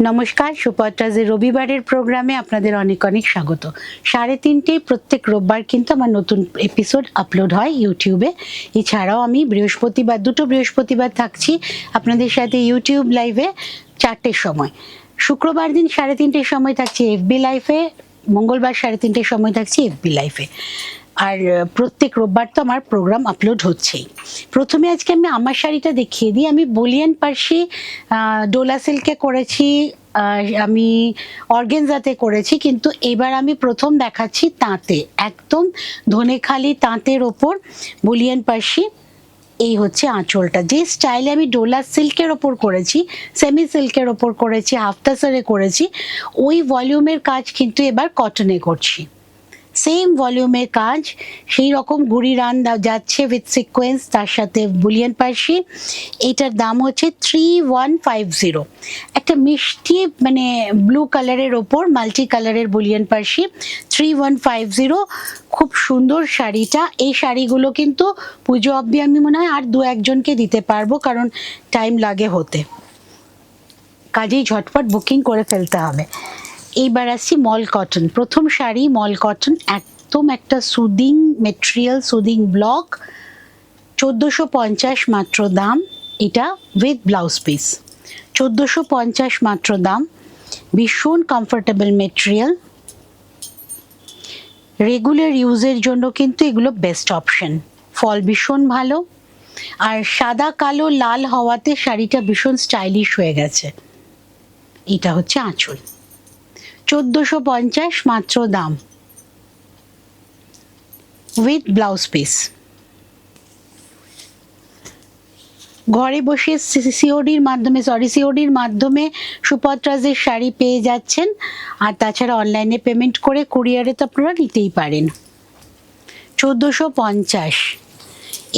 নমস্কার, সুপত্রাজের রবিবারের প্রোগ্রামে আপনাদের অনেক অনেক স্বাগত। 3:30 প্রত্যেক রোববার কিন্তু আমার নতুন এপিসোড আপলোড হয় ইউটিউবে। এছাড়াও আমি দুটো বৃহস্পতিবার থাকছি আপনাদের সাথে ইউটিউব লাইভে 4টের সময়। শুক্রবার দিন 3:30 সময় থাকছি এফবি লাইভে, মঙ্গলবার 3:30 সময় থাকছি এফবি লাইভে। আর প্রত্যেক রোববার তো আমার প্রোগ্রাম আপলোড হচ্ছেই। প্রথমে আজকে আমি আমার শাড়িটা দেখিয়ে দিই। আমি বলিয়ান পার্সি ডোলা সিল্কে করেছি, আমি অর্গেনজাতে করেছি, কিন্তু এবার আমি প্রথম দেখাচ্ছি তাঁতে, একদম ধনেখালি তাঁতের ওপর বলিয়ান পার্সি। এই হচ্ছে আঁচলটা। যে স্টাইলে আমি ডোলা সিল্কের ওপর করেছি, সেমি সিল্কের ওপর করেছি, হাফতাসারে করেছি, ওই ভলিউমের কাজ কিন্তু এবার কটনে করছি। সেম ভলিউমের কাজ, সেই রকম গুড়ি রান যাচ্ছে উইথ সিকোয়েন্স, তার সাথে বুলিয়ান পার্সি। এটার দাম হচ্ছে 3150। একটা মিষ্টি মানে ব্লু কালারের ওপর মাল্টি কালারের বুলিয়ান পার্সি, 3150। খুব সুন্দর শাড়িটা। এই শাড়িগুলো কিন্তু পুজো অবধি আমি মনে হয় আর 2-1জনকে দিতে পারবো, কারণ টাইম লাগে হতে, কাজেই ঝটপট বুকিং করে ফেলতে হবে। এইবার আসছি মল কটন। প্রথম শাড়ি মল কটন, একদম একটা সুদিং মেটেরিয়াল, সুদিং ব্লক, 1450 মাত্র দাম। এটা উইথ ব্লাউজ পিস, 1450 মাত্র দাম। ভীষণ কমফোর্টেবল মেটেরিয়াল, রেগুলার ইউজের জন্য কিন্তু এগুলো বেস্ট অপশন। ফল ভীষণ ভালো, আর সাদা কালো লাল হওয়াতে শাড়িটা ভীষণ স্টাইলিশ হয়ে গেছে। এটা হচ্ছে আঁচল, 1450 মাত্র দাম উইথ ব্লাউজ পিস। ঘরে বসে সিওডির মাধ্যমে সুপত্রাজের শাড়ি পেয়ে যাচ্ছেন, আর তাছাড়া অনলাইনে পেমেন্ট করে কুরিয়ারে তো আপনারা নিতেই পারেন। 1450।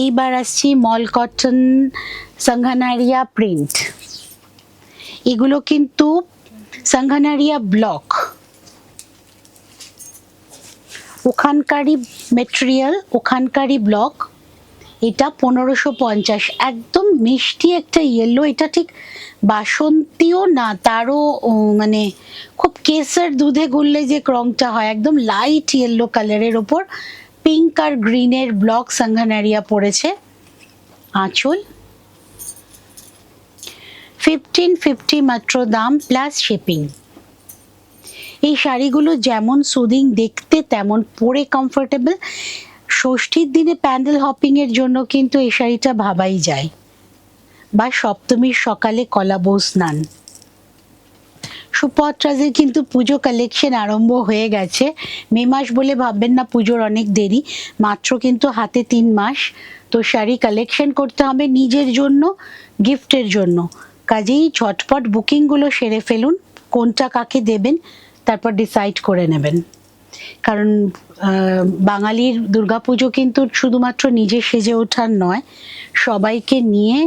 এইবার আসছি মল কটন সাংঘানারিয়া প্রিন্ট। এগুলো কিন্তু সাংঘানারিয়া ব্লক, ওখানকারই মেটেরিয়াল, ওখানকারই ব্লক। এটা 1550। একদম মিষ্টি একটা ইয়েলো, এটা ঠিক বাসন্তীও না, তারও মানে খুব কেসার দুধে গুললে যে রংটা হয়, একদম লাইট ইয়েলো কালারের ওপর পিঙ্ক আর গ্রিনের ব্লক সাংঘানারিয়া পড়েছে। আঁচল 1550 মাত্র দাম প্লাস শিপিং। এই শাড়িগুলো যেমন সুদিং দেখতে, তেমন পরে কমফোর্টেবল। ষষ্ঠীর দিনে প্যান্ডেল হপিং এর জন্য কিন্তু এই শাড়িটা ভাবাই যায়, বা সপ্তমীর সকালে কলা বউ স্নান। সুপত্রাজের কিন্তু পুজো কালেকশন আরম্ভ হয়ে গেছে। মে মাস বলে ভাববেন না, পুজোর অনেক দেরি, মাত্র কিন্তু হাতে 3 মাস। তো শাড়ি কালেকশন করতে হবে নিজের জন্য, গিফটের জন্য। কাজেই ঝটপট বুকিংগুলো সেরে ফেলুন, কোনটা কাকে দেবেন তারপর ডিসাইড করে নেবেন। কারণ বাঙালির দুর্গাপুজো কিন্তু শুধুমাত্র নিজে সেজে ওঠার নয়, সবাইকে নিয়ে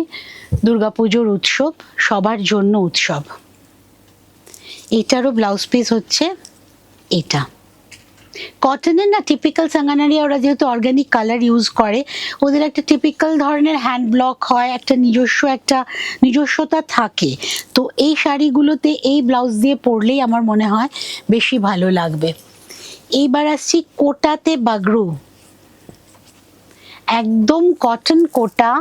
দুর্গাপুজোর উৎসব, সবার জন্য উৎসব। এটারও ব্লাউজ পিস হচ্ছে এটা। কটনের না টিপিক্যাল সাংঘানারিয়া, ওরা যেহেতু অর্গানিক কালার ইউজ করে, ওদের একটা টিপিক্যাল ধরনের হ্যান্ড ব্লক হয়, একটা নিজস্বতা থাকে। তো এই শাড়িগুলোতে এই ব্লাউজ দিয়ে পরলেই আমার মনে হয় বেশি ভালো লাগবে। এইবার আসছি কোটাতে বাগরু, একদম কটন কোটা,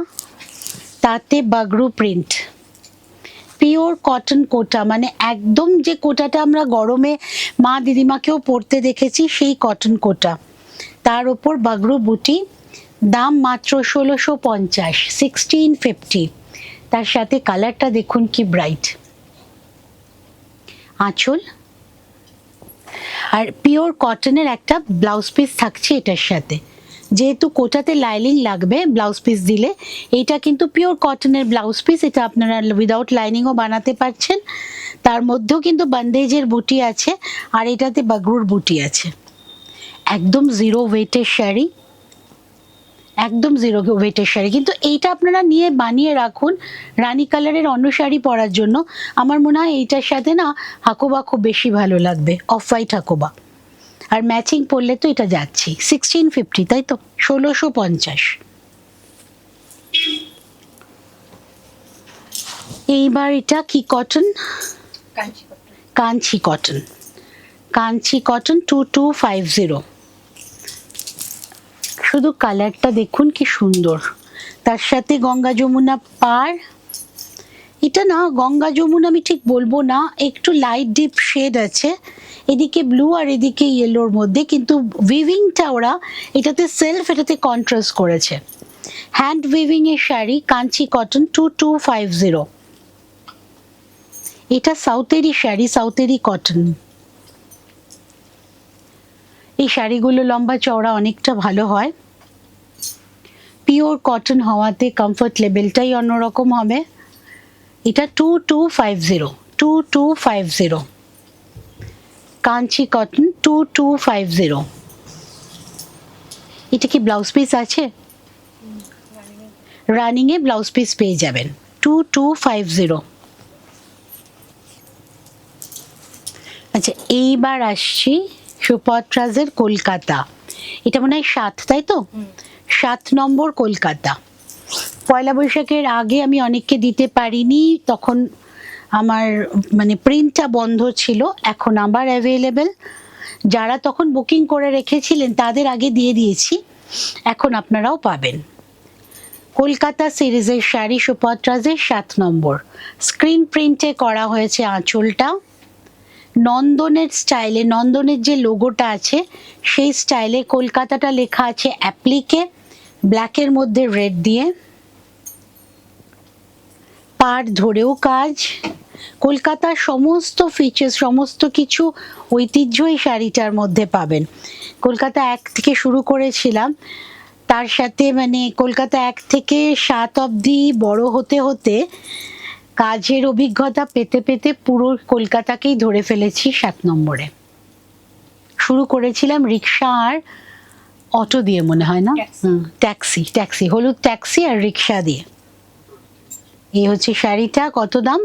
তাতে বাগরু প্রিন্ট, পিওর কটন কোটা, মানে একদম যে কোটাটা আমরা গরমে মা দিদিমাকেও পরতে দেখেছি, সেই কটন কোটা, তার ওপর বাগরু বুটি। দাম মাত্র 1650, 1650। তার সাথে কালারটা দেখুন কি ব্রাইট। আঁচল, আর পিওর কটনের একটা ব্লাউজ পিস থাকছে এটার সাথে। যেহেতু কোটাতে লাইনিং লাগবে ব্লাউজ পিস দিলে, এটা কিন্তু পিওর কটনের ব্লাউজ পিস, এটা আপনারা উইদাউট লাইনিংও বানাতে পারছেন। তার মধ্যেও কিন্তু বন্দেজের বুটি আছে, আর এটাতে বাগরুর বুটি আছে। একদম জিরো ওয়েটের শাড়ি, একদম জিরো ওয়েটের শাড়ি। কিন্তু এইটা আপনারা নিয়ে বানিয়ে রাখুন রানী কালারের অন্য শাড়ি পরার জন্য। আমার মনে হয় এইটার সাথে না হাকোবা খুব বেশি ভালো লাগবে, অফ হোয়াইট হাকোবা, আর ম্যাচিং পরলে তো এটা যাচ্ছি। 1650, তাই তো, 1650। এইবার এটা কি cotton, Kanchi cotton, Kanchi cotton 2250। শুধু কালারটা দেখুন কি সুন্দর, তার সাথে গঙ্গা যমুনা পার। এটা না গঙ্গা যমুনা আমি ঠিক বলবো না, একটু লাইট ডিপ শেড আছে, এদিকে ব্লু আর এদিকে ইয়েলোর মধ্যে, কিন্তু উইভিংটা ওরা এটাতে সেলফ, এটাতে কন্ট্রাস্ট করেছে। হ্যান্ড উইভিং এর শাড়ি, কাঞ্চি কটন 2250। এটা সাউথেরই শাড়ি, সাউথেরই কটন। এই শাড়িগুলো লম্বা চওড়া অনেকটা ভালো হয়, পিওর কটন হওয়াতে কমফর্ট লেভেলটাই অন্যরকম হবে। এটা 2250, 2250, কাঞ্চি কটন 2250। এটা কি ব্লাউজ পিস আছে? রানিং এ ব্লাউজ পিস পেয়ে যাবেন 2250। আচ্ছা, এইবার আসছি সুপত্রাজের কলকাতা। এটা মনে হয় 7, তাই তো? 7 নম্বর কলকাতা। পয়লা বৈশাখের আগে আমি অনেককে দিতে পারিনি, তখন আমার মানে প্রিন্টটা বন্ধ ছিল, এখন আবার অ্যাভেলেবেল। যারা তখন বুকিং করে রেখেছিলেন তাদের আগে দিয়ে দিয়েছি, এখন আপনারাও পাবেন। কলকাতা সিরিজের শাড়ি, সুপত্রাজের 7 নম্বর। স্ক্রিন প্রিন্টে করা হয়েছে আঁচলটা, নন্দনের স্টাইলে, নন্দনের যে লোগোটা আছে সেই স্টাইলে কলকাতাটা লেখা আছে অ্যাপ্লিকে, ব্ল্যাকের মধ্যে রেড দিয়ে। পাড় ধরেও কাজ, কলকাতার সমস্ত ফিচার্স, সমস্ত কিছু ঐতিহ্য এই শাড়িটার মধ্যে পাবেন। কলকাতা 1 থেকে শুরু করেছিলাম, তার সাথে মানে কলকাতা 1 থেকে 7 অবধি বড় হতে হতে কাজের অভিজ্ঞতা পেতে পেতে পুরো কলকাতাকেই ধরে ফেলেছি 7 নম্বরে। শুরু করেছিলাম রিক্সা আর অটো দিয়ে, মনে হয় না, ট্যাক্সি, হলুদ ট্যাক্সি আর রিক্সা দিয়ে। এই হচ্ছে শাড়িটা। কত দাম?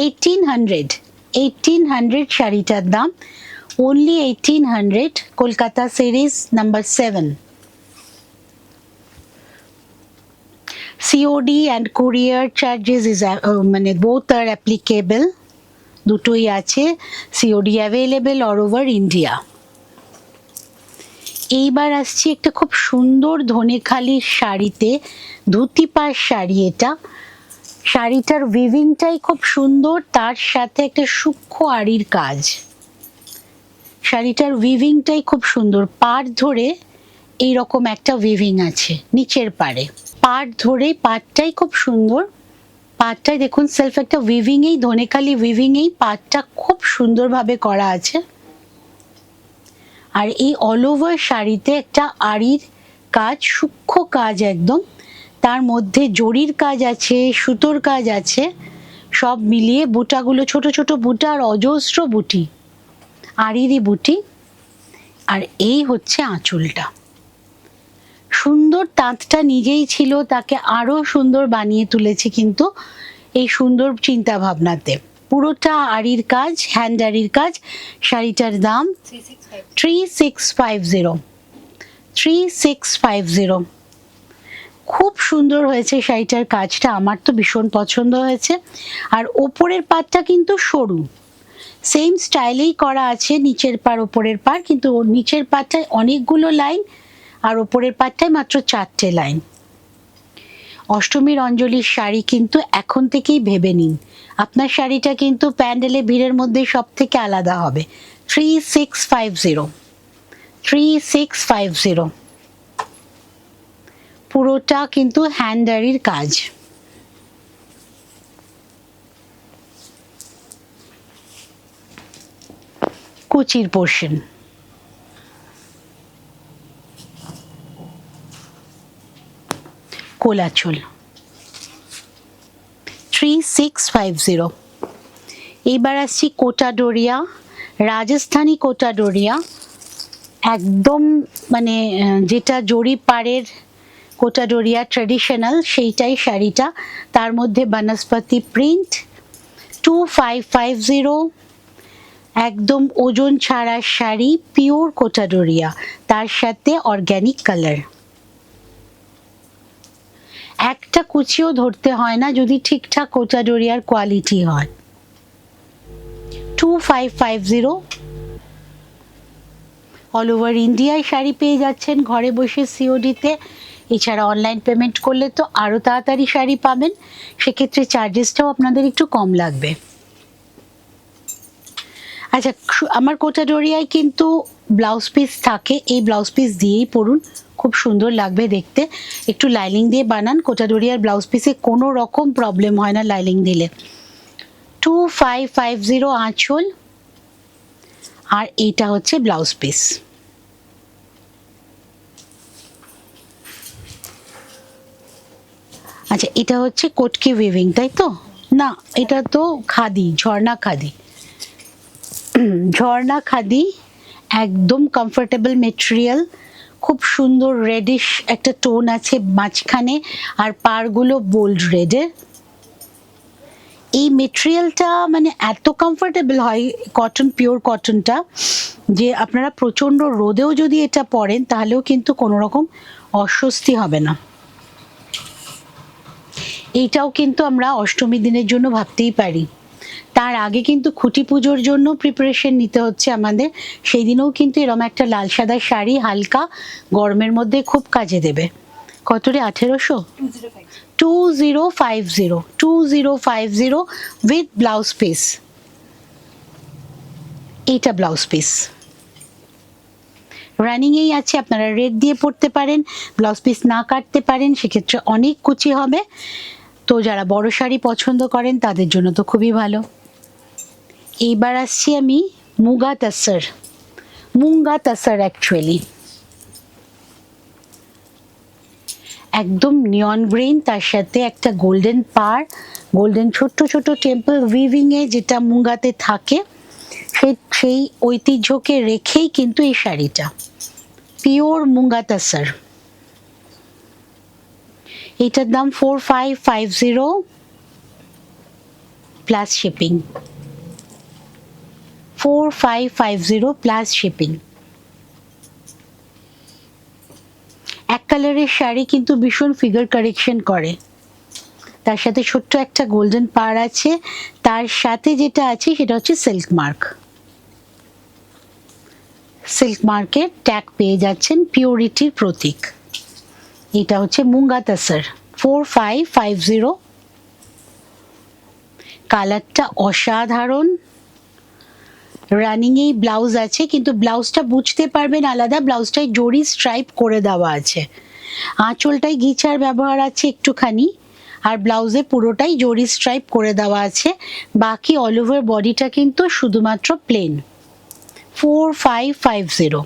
1800 শাড়িটার দাম, only 1800। Kolkata series number 7। COD and courier charges is মানে both are applicable, দুটোই আছে। COD available all over India। এইবার আসছি একটা খুব সুন্দর ধনেখালির শাড়িতে, ধুতি পাড় শাড়ি। এটা শাড়িটার উইভিংটাই খুব সুন্দর, তার সাথে একটা সূক্ষ্ম আড়ির কাজ। শাড়িটার উইভিংটাই খুব সুন্দর, পাড় ধরে এইরকম একটা উইভিং আছে নিচের পাড়ে, পাড় ধরে পাড়টাই খুব সুন্দর। পাড়টাই দেখুন সেলফ একটা উইভিং, এই ধনেখালি উইভিং এই পাড়টা খুব সুন্দরভাবে করা আছে। আর এই অল ওভার শাড়িতে একটা আড়ির কাজ, সূক্ষ্ম কাজ একদম, তার মধ্যে জরির কাজ আছে, সুতোর কাজ আছে, সব মিলিয়ে বুটাগুলো ছোট ছোট বুটা আর অজস্র বুটি, আড়িরই বুটি। আর এই হচ্ছে আঁচলটা, সুন্দর তাঁতটা নিজেই ছিল, তাকে আরো সুন্দর বানিয়ে তুলেছি কিন্তু এই সুন্দর চিন্তা ভাবনাতে। পুরোটা আড়ির কাজ, হ্যান্ড আড়ির কাজ। শাড়িটার দাম 3650, 3650। খুব সুন্দর হয়েছে শাড়িটার কাজটা, আমার তো ভীষণ পছন্দ হয়েছে। আর ওপরের পাটটা কিন্তু সরু, সেম স্টাইলেই করা আছে, নিচের পাড় ওপরের পাড়, কিন্তু নিচের পাড়টায় অনেকগুলো লাইন আর ওপরের পাড়টায় মাত্র 4টে লাইন। অষ্টমীর অঞ্জলির শাড়ি কিন্তু এখন থেকেই ভেবে নিন, আপনার শাড়িটা কিন্তু প্যান্ডেলে ভিড়ের মধ্যে সব থেকে আলাদা হবে। 3650, 3650। পুরোটা কিন্তু হ্যান্ডারির কাজ। কুচির পোর্শন, কোলাচল, 3650। এইবার আসছি কোটা ডোরিয়া, রাজস্থানী কোটা ডোরিয়া, একদম মানে যেটা জরি পাড়ের কোটা ডোরিয়া ট্রেডিশনাল, সেইটাই শাড়িটা, তার মধ্যে বনস্পতি প্রিন্ট, 2550। একদম ওজন ছাড়া শাড়ি, পিওর কোটা ডোরিয়া, তার সাথে অর্গ্যানিক কালার। একটা কুচিও ধরতে হয় না যদি ঠিকঠাক কোটা ডোরিয়ার কোয়ালিটি হয়। 2550। অল ওভার ইন্ডিয়ায় শাড়ি পেয়ে যাচ্ছেন ঘরে বসে সিওডিতে। এছাড়া অনলাইন পেমেন্ট করলে তো আরও তাড়াতাড়ি শাড়ি পাবেন, সেক্ষেত্রে চার্জেসটাও আপনাদের একটু কম লাগবে। আচ্ছা, আমার কোটাডোরিয়ায় কিন্তু ব্লাউজ পিস থাকে, এই ব্লাউজ পিস দিয়েই পরুন, খুব সুন্দর লাগবে দেখতে। একটু লাইনিং দিয়ে বানান, কোটাডোরিয়ার ব্লাউজ পিসে কোনো রকম প্রবলেম হয় না লাইনিং দিলে। 2550 আঁচল, আর এইটা হচ্ছে ব্লাউজ পিস। আচ্ছা, এটা হচ্ছে কটকি উইভিং, তাই তো? না, এটা তো খাদি, ঝর্ণা খাদি। ঝর্ণা খাদি, একদম কমফোর্টেবল মেটেরিয়াল, খুব সুন্দর রেডিশ একটা টোন আছে মাঝখানে, আর পাড়গুলো বোল্ড রেডের। এই মেটেরিয়ালটা মানে এত কমফোর্টেবল হয়, কটন, পিওর কটনটা, যে আপনারা প্রচণ্ড রোদেও যদি এটা পরেন তাহলেও কিন্তু কোনো রকম অস্বস্তি হবে না। এইটাও কিন্তু আমরা অষ্টমী দিনের জন্য ভাবতেই পারি। তার আগে কিন্তু খুঁটি পুজোর জন্য প্রিপারেশন নিতে হচ্ছে আমাদের, সেই দিনেও কিন্তু এরকম একটা লাল সাদা শাড়ি হালকা গরমের মধ্যে খুব কাজে দেবে। কত রে? 1800? 2050 উইথ ব্লাউজ পিস। এইটা ব্লাউজ পিস রানিংয়েই আছে, আপনারা রেড দিয়ে পরতে পারেন, ব্লাউজ পিস না কাটতে পারেন, সেক্ষেত্রে অনেক কুচি হবে। তো যারা বড় শাড়ি পছন্দ করেন তাদের জন্য তো খুবই ভালো। এইবার আসছি আমি মুগা তাসার। মুঙ্গা তাসার অ্যাকচুয়ালি একদম নিয়ন গ্রিন, তার সাথে একটা গোল্ডেন পার, গোল্ডেন ছোট্ট ছোট টেম্পল উইভিংয়ে যেটা মুঙ্গাতে থাকে, সেই ঐতিহ্যকে রেখেই কিন্তু এই শাড়িটা পিওর মুঙ্গা তাসার। এইটার দাম 4550 প্লাস শিপিং। 4550 plus shipping. এক কালারের শাড়ি কিন্তু ভীষণ ফিগার কারেকশন করে, তার সাথে ছোট্ট একটা গোল্ডেন পার আছে, তার সাথে যেটা আছে সেটা হচ্ছে সিল্ক মার্ক। সিল্ক মার্কের ট্যাগ পেয়ে যাচ্ছেন, পিওরিটির প্রতীক। এটা হচ্ছে মুঙ্গা তাসার 4550। কালারটা অসাধারণ, রানিং এই ব্লাউজ আছে, কিন্তু ব্লাউজটা বুঝতে পারবেন আলাদা, ব্লাউজটায় জরি স্ট্রাইপ করে দেওয়া আছে, আঁচলটাই ঘিচার ব্যবহার আছে একটুখানি, আর ব্লাউজে পুরোটাই জরি স্ট্রাইপ করে দেওয়া আছে, বাকি অল ওভার বডিটা কিন্তু শুধুমাত্র প্লেন। 4550।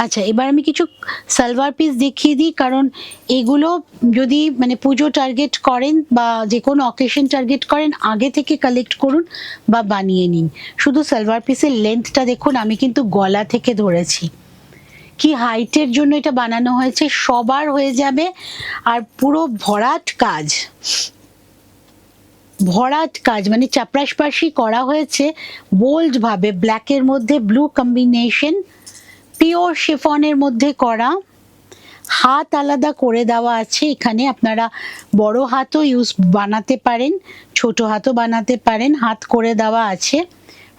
আচ্ছা, এবার আমি কিছু সালোয়ার পিস দেখিয়ে দিই, কারণ এগুলো যদি মানে পুজো টার্গেট করেন বা যে কোনো অকেশন টার্গেট করেন, আগে থেকে কালেক্ট করুন বা বানিয়ে নিন। শুধু সালোয়ার পিসের লেন্থটা দেখুন, আমি কিন্তু গলা থেকে ধরেছি, কি হাইটের জন্য এটা বানানো হয়েছে, সবার হয়ে যাবে। আর পুরো ভরাট কাজ, ভরাট কাজ মানে চাপরাশপাশি করা হয়েছে বোল্ড ভাবে, ব্ল্যাকের মধ্যে ব্লু কম্বিনেশন, পিওর শিফনের মধ্যে করা, হাত আলাদা করে দেওয়া আছে এখানে, আপনারা বড় হাতও বানাতে পারেন, ছোট হাতও বানাতে পারেন, হাত করে দেওয়া আছে।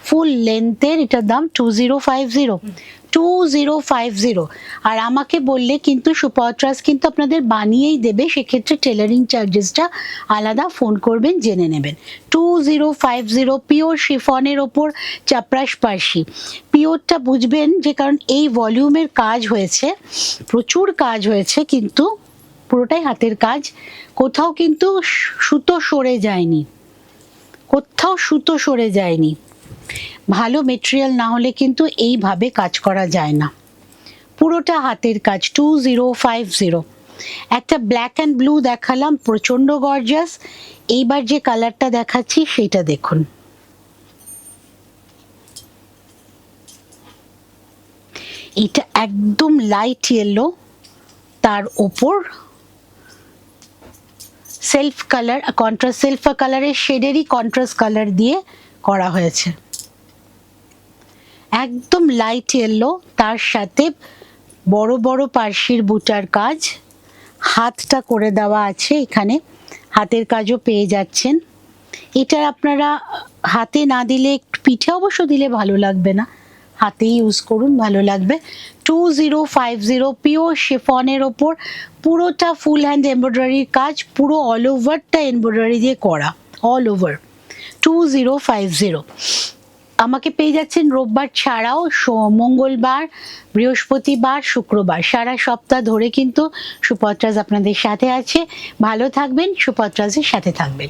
ফুল লেন্থের এটার দাম 2050। আর আমাকে বললে কিন্তু সুপত্রাস কিন্তু আপনাদের বানিয়েই দেবে, সেক্ষেত্রে টেলারিং চার্জেসটা আলাদা, ফোন করবেন জেনে নেবেন। 2050 পিওর শিফনের ওপর চাপরাশপাশি। পিওরটা বুঝবেন যে কারণ এই ভলিউমের কাজ হয়েছে, প্রচুর কাজ হয়েছে, কিন্তু পুরোটাই হাতের কাজ, কোথাও কিন্তু সুতো সরে যায়নি, কোথাও সুতো সরে যায়নি। ভালো মেটেরিয়াল না হলে কিন্তু এইভাবে কাজ করা যায় না, পুরোটা হাতের কাজ। 2050। একটা ব্ল্যাক অ্যান্ড ব্লু দেখালাম, প্রচন্ড গর্জিয়াস। এইবার যে কালারটা দেখাচ্ছি সেটা দেখুন, এটা একদম লাইট ইয়েলো, তার ওপর সেলফ কালার, কন্ট্রাস্ট সেলফ কালারের শেডেরই কন্ট্রাস্ট কালার দিয়ে করা হয়েছে, একদম লাইট ইয়েলো, তার সাথে বড় বড় পার্শির বুটার কাজ, হাতটা করে দেওয়া আছে এখানে, হাতের কাজও পেয়ে যাচ্ছেন। এটা আপনারা হাতে না দিলে পিঠে অবশ্য দিলে ভালো লাগবে না, হাতেই ইউজ করুন, ভালো লাগবে। 2050 পিওর শিফনের ওপর পুরোটা ফুল হ্যান্ড এমব্রয়ডারির কাজ, পুরো অল ওভারটা এমব্রয়ডারি দিয়ে করা, অল ওভার 2050। আমাকে পেয়ে যাচ্ছেন রোববার ছাড়াও মঙ্গলবার, বৃহস্পতিবার, শুক্রবার, সারা সপ্তাহ ধরে কিন্তু সুপত্রাজ আপনাদের সাথে আছে। ভালো থাকবেন, সুপত্রাজের সাথে থাকবেন।